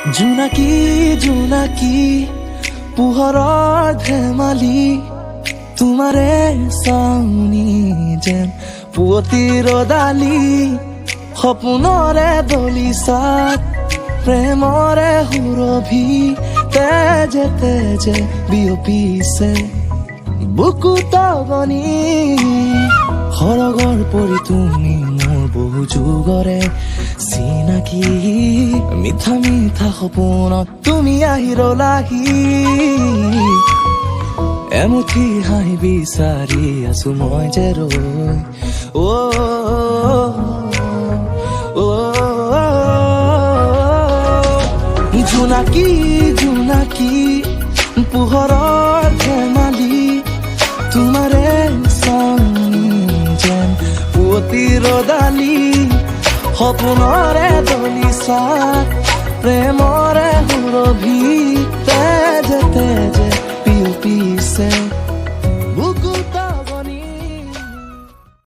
জোনাকী জোনাকী পোহৰৰ ধেমালি তোমাৰে চাউনি যেন পুৱতি ৰদালি সপোনৰে দলিচাত প্ৰেমৰে সুৰভি তেজে তেজে বিয়পিছে বুকুত বনি সৰগৰ পৰি তুমি মোৰ বহু যুগৰে চিনাকি মিঠা মিঠা সপোনত তুমি আহি ৰলাহি এমুঠি হাঁহি বিচাৰি আছো মই যে ৰৈ জোনাকী জোনাকী পোহৰৰ ধেমালি তোমাৰে চাউনি যেন পুৱতি ৰদালি সপোনৰে দলিচাত প্ৰেমৰে